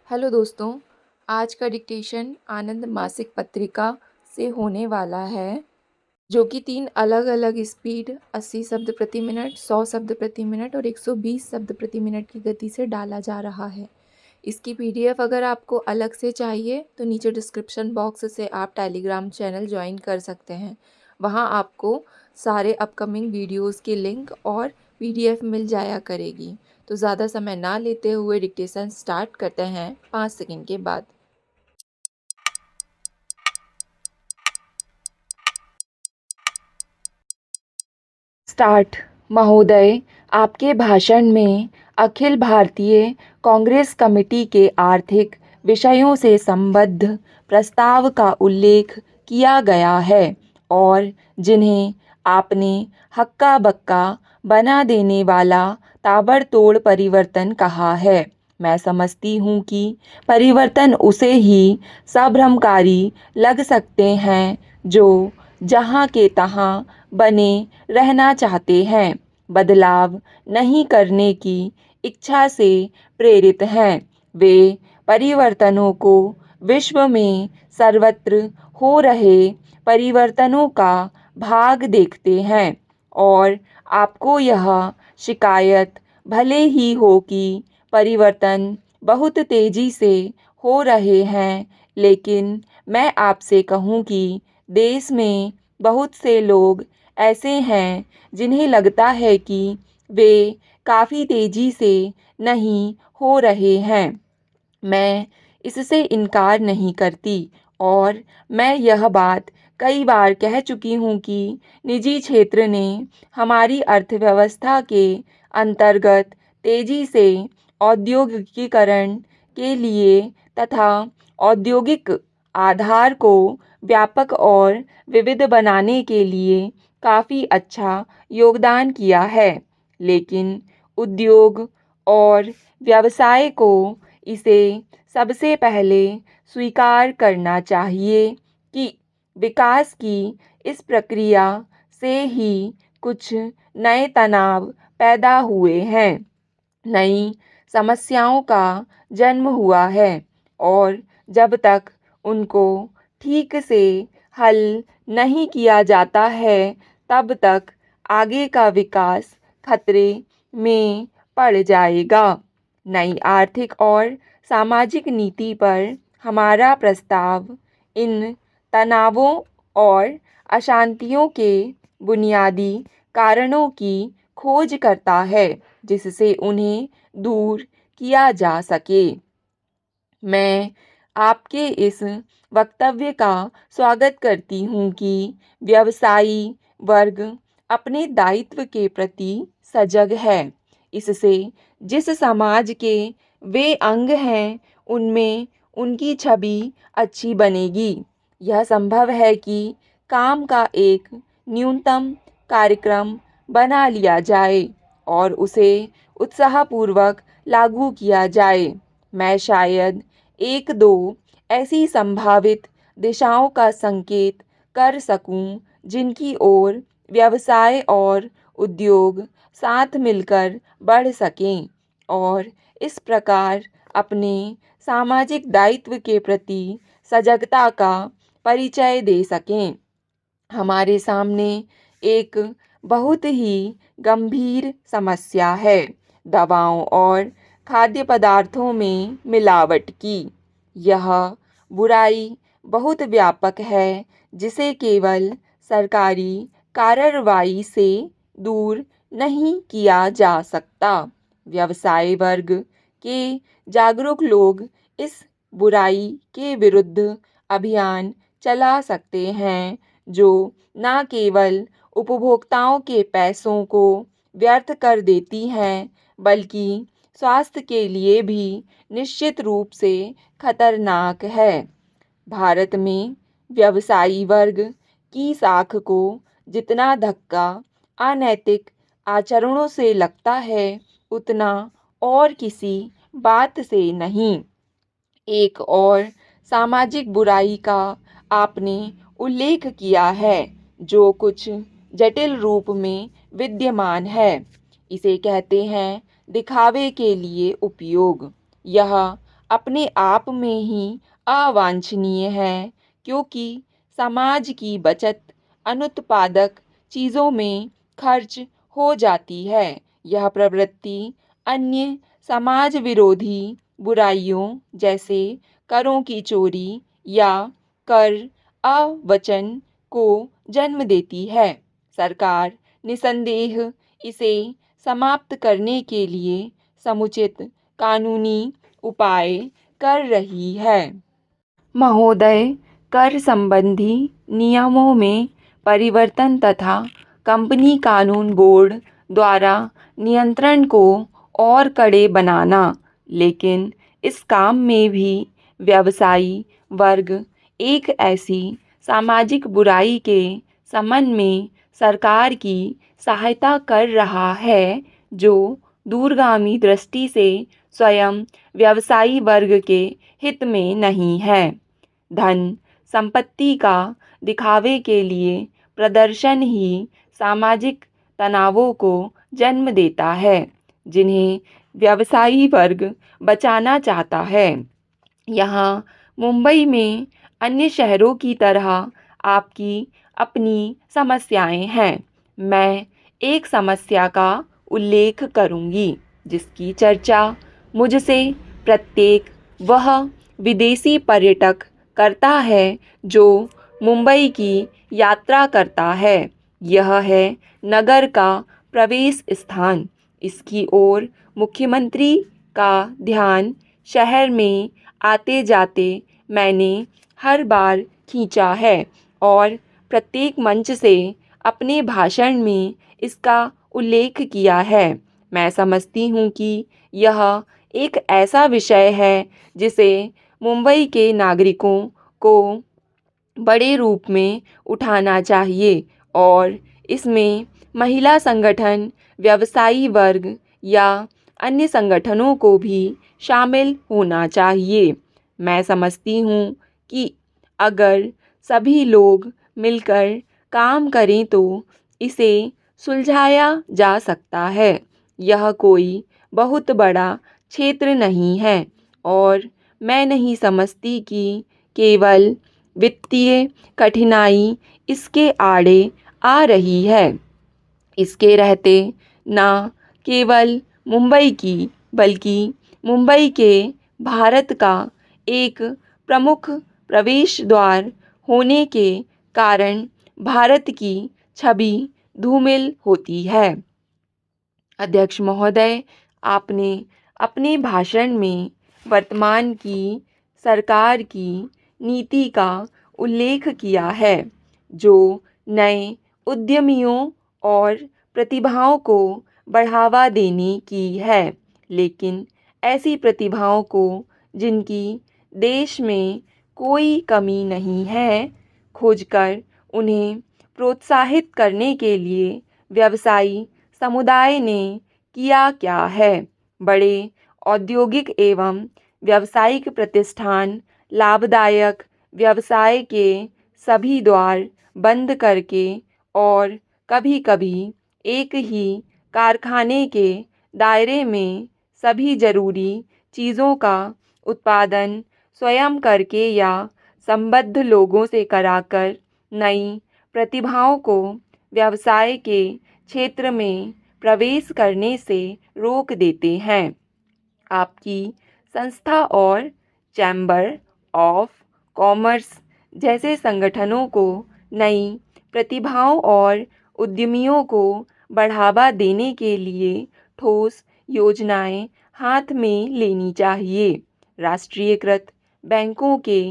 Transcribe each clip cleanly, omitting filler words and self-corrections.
Hello दोस्तों, आज का डिक्टेशन आनंद मासिक पत्रिका से होने वाला है, जो कि 3 अलग-अलग स्पीड 80 शब्द प्रति मिनट, 100 शब्द प्रति मिनट और 120 शब्द प्रति मिनट की गति से डाला जा रहा है। इसकी पीडीएफ अगर आपको अलग से चाहिए तो नीचे डिस्क्रिप्शन बॉक्स से आप टेलीग्राम चैनल ज्वाइन कर सकते हैं। वहाँ आपको सारे अपकमिंग वीडियोज़ की लिंक और पीडीएफ मिल जाया करेगी। तो ज़्यादा समय ना लेते हुए डिक्टेशन स्टार्ट करते हैं 5 सेकंड के बाद। स्टार्ट। महोदय, आपके भाषण में अखिल भारतीय कांग्रेस कमेटी के आर्थिक विषयों से संबद्ध प्रस्ताव का उल्लेख किया गया है और जिन्हें आपने हक्का बक्का बना देने वाला ताबड़तोड़ परिवर्तन कहा है। मैं समझती हूँ कि परिवर्तन उसे ही संभ्रमकारी लग सकते हैं जो जहाँ के तहाँ बने रहना चाहते हैं, बदलाव नहीं करने की इच्छा से प्रेरित हैं। वे परिवर्तनों को विश्व में सर्वत्र हो रहे परिवर्तनों का भाग देखते हैं और आपको यह शिकायत भले ही हो कि परिवर्तन बहुत तेजी से हो रहे हैं, लेकिन मैं आपसे कहूँ कि देश में बहुत से लोग ऐसे हैं जिन्हें लगता है कि वे काफ़ी तेज़ी से नहीं हो रहे हैं। मैं इससे इनकार नहीं करती और मैं यह बात कई बार कह चुकी हूँ कि निजी क्षेत्र ने हमारी अर्थव्यवस्था के अंतर्गत तेज़ी से औद्योगिकीकरण के लिए तथा औद्योगिक आधार को व्यापक और विविध बनाने के लिए काफ़ी अच्छा योगदान किया है, लेकिन उद्योग और व्यवसाय को इसे सबसे पहले स्वीकार करना चाहिए कि विकास की इस प्रक्रिया से ही कुछ नए तनाव पैदा हुए हैं, नई समस्याओं का जन्म हुआ है और जब तक उनको ठीक से हल नहीं किया जाता है, तब तक आगे का विकास खतरे में पड़ जाएगा। नई आर्थिक और सामाजिक नीति पर हमारा प्रस्ताव इन तनावों और अशांतियों के बुनियादी कारणों की खोज करता है, जिससे उन्हें दूर किया जा सके। मैं आपके इस वक्तव्य का स्वागत करती हूँ कि व्यवसायी वर्ग अपने दायित्व के प्रति सजग है। इससे जिस समाज के वे अंग हैं, उनमें उनकी छवि अच्छी बनेगी। यह संभव है कि काम का एक न्यूनतम कार्यक्रम बना लिया जाए और उसे उत्साहपूर्वक लागू किया जाए। मैं शायद 1-2 ऐसी संभावित दिशाओं का संकेत कर सकूं जिनकी ओर व्यवसाय और उद्योग साथ मिलकर बढ़ सकें और इस प्रकार अपने सामाजिक दायित्व के प्रति सजगता का परिचय दे सकें। हमारे सामने एक बहुत ही गंभीर समस्या है, दवाओं और खाद्य पदार्थों में मिलावट की। यह बुराई बहुत व्यापक है जिसे केवल सरकारी कार्रवाई से दूर नहीं किया जा सकता। व्यवसाय वर्ग के जागरूक लोग इस बुराई के विरुद्ध अभियान चला सकते हैं, जो न केवल उपभोक्ताओं के पैसों को व्यर्थ कर देती हैं, बल्कि स्वास्थ्य के लिए भी निश्चित रूप से खतरनाक है। भारत में व्यवसायी वर्ग की साख को जितना धक्का अनैतिक आचरणों से लगता है, उतना और किसी बात से नहीं। एक और सामाजिक बुराई का आपने उल्लेख किया है, जो कुछ जटिल रूप में विद्यमान है। इसे कहते हैं दिखावे के लिए उपयोग। यह अपने आप में ही अवांछनीय है, क्योंकि समाज की बचत अनुत्पादक चीज़ों में खर्च हो जाती है। यह प्रवृत्ति अन्य समाज विरोधी बुराइयों जैसे करों की चोरी या कर अवचन को जन्म देती है। सरकार निसंदेह इसे समाप्त करने के लिए समुचित कानूनी उपाय कर रही है। महोदय, कर संबंधी नियमों में परिवर्तन तथा कंपनी कानून बोर्ड द्वारा नियंत्रण को और कड़े बनाना, लेकिन इस काम में भी व्यवसायी वर्ग एक ऐसी सामाजिक बुराई के समन में सरकार की सहायता कर रहा है जो दूरगामी दृष्टि से स्वयं व्यवसायी वर्ग के हित में नहीं है। धन संपत्ति का दिखावे के लिए प्रदर्शन ही सामाजिक तनावों को जन्म देता है, जिन्हें व्यवसायी वर्ग बचाना चाहता है। यहाँ मुंबई में अन्य शहरों की तरह आपकी अपनी समस्याएं हैं। मैं एक समस्या का उल्लेख करूंगी जिसकी चर्चा मुझसे प्रत्येक वह विदेशी पर्यटक करता है जो मुंबई की यात्रा करता है। यह है नगर का प्रवेश स्थान। इसकी ओर मुख्यमंत्री का ध्यान शहर में आते जाते मैंने हर बार खींचा है और प्रत्येक मंच से अपने भाषण में इसका उल्लेख किया है। मैं समझती हूँ कि यह एक ऐसा विषय है जिसे मुंबई के नागरिकों को बड़े रूप में उठाना चाहिए और इसमें महिला संगठन, व्यवसायी वर्ग या अन्य संगठनों को भी शामिल होना चाहिए। मैं समझती हूँ कि अगर सभी लोग मिलकर काम करें तो इसे सुलझाया जा सकता है। यह कोई बहुत बड़ा क्षेत्र नहीं है और मैं नहीं समझती कि केवल वित्तीय कठिनाई इसके आड़े आ रही है। इसके रहते न केवल मुंबई की बल्कि मुंबई के भारत का एक प्रमुख प्रवेश द्वार होने के कारण भारत की छवि धूमिल होती है। अध्यक्ष महोदय, आपने अपने भाषण में वर्तमान की सरकार की नीति का उल्लेख किया है जो नए उद्यमियों और प्रतिभाओं को बढ़ावा देने की है, लेकिन ऐसी प्रतिभाओं को जिनकी देश में कोई कमी नहीं है खोजकर उन्हें प्रोत्साहित करने के लिए व्यवसायी समुदाय ने किया क्या है। बड़े औद्योगिक एवं व्यावसायिक प्रतिष्ठान लाभदायक व्यवसाय के सभी द्वार बंद करके और कभी-कभी एक ही कारखाने के दायरे में सभी जरूरी चीज़ों का उत्पादन स्वयं करके या संबद्ध लोगों से कराकर नई प्रतिभाओं को व्यवसाय के क्षेत्र में प्रवेश करने से रोक देते हैं। आपकी संस्था और चैम्बर ऑफ कॉमर्स जैसे संगठनों को नई प्रतिभाओं और उद्यमियों को बढ़ावा देने के लिए ठोस योजनाएं हाथ में लेनी चाहिए। राष्ट्रीयकृत बैंकों के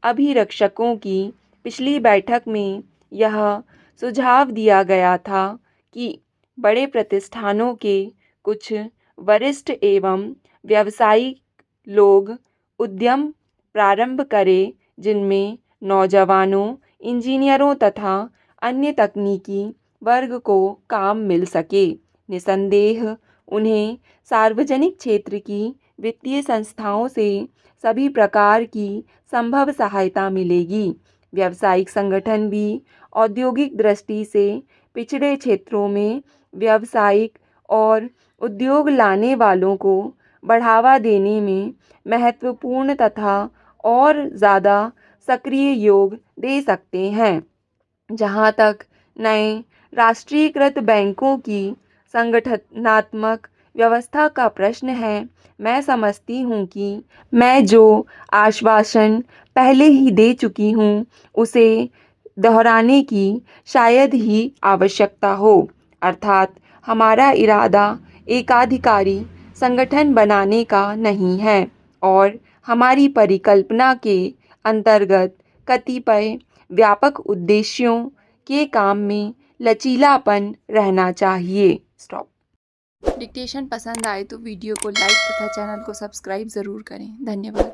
अभिरक्षकों की पिछली बैठक में यह सुझाव दिया गया था कि बड़े प्रतिष्ठानों के कुछ वरिष्ठ एवं व्यावसायिक लोग उद्यम प्रारंभ करें जिनमें नौजवानों, इंजीनियरों तथा अन्य तकनीकी वर्ग को काम मिल सके। निसंदेह उन्हें सार्वजनिक क्षेत्र की वित्तीय संस्थाओं से सभी प्रकार की संभव सहायता मिलेगी। व्यावसायिक संगठन भी औद्योगिक दृष्टि से पिछड़े क्षेत्रों में व्यावसायिक और उद्योग लाने वालों को बढ़ावा देने में महत्वपूर्ण तथा और ज़्यादा सक्रिय योग दे सकते हैं। जहाँ तक नए राष्ट्रीयकृत बैंकों की संगठनात्मक व्यवस्था का प्रश्न है, मैं समझती हूँ कि मैं जो आश्वासन पहले ही दे चुकी हूँ, उसे दोहराने की शायद ही आवश्यकता हो। अर्थात हमारा इरादा एकाधिकारी संगठन बनाने का नहीं है और हमारी परिकल्पना के अंतर्गत कतिपय व्यापक उद्देश्यों के काम में लचीलापन रहना चाहिए। स्टॉप। डिक्टेशन पसंद आए तो वीडियो को लाइक तथा चैनल को सब्सक्राइब ज़रूर करें। धन्यवाद।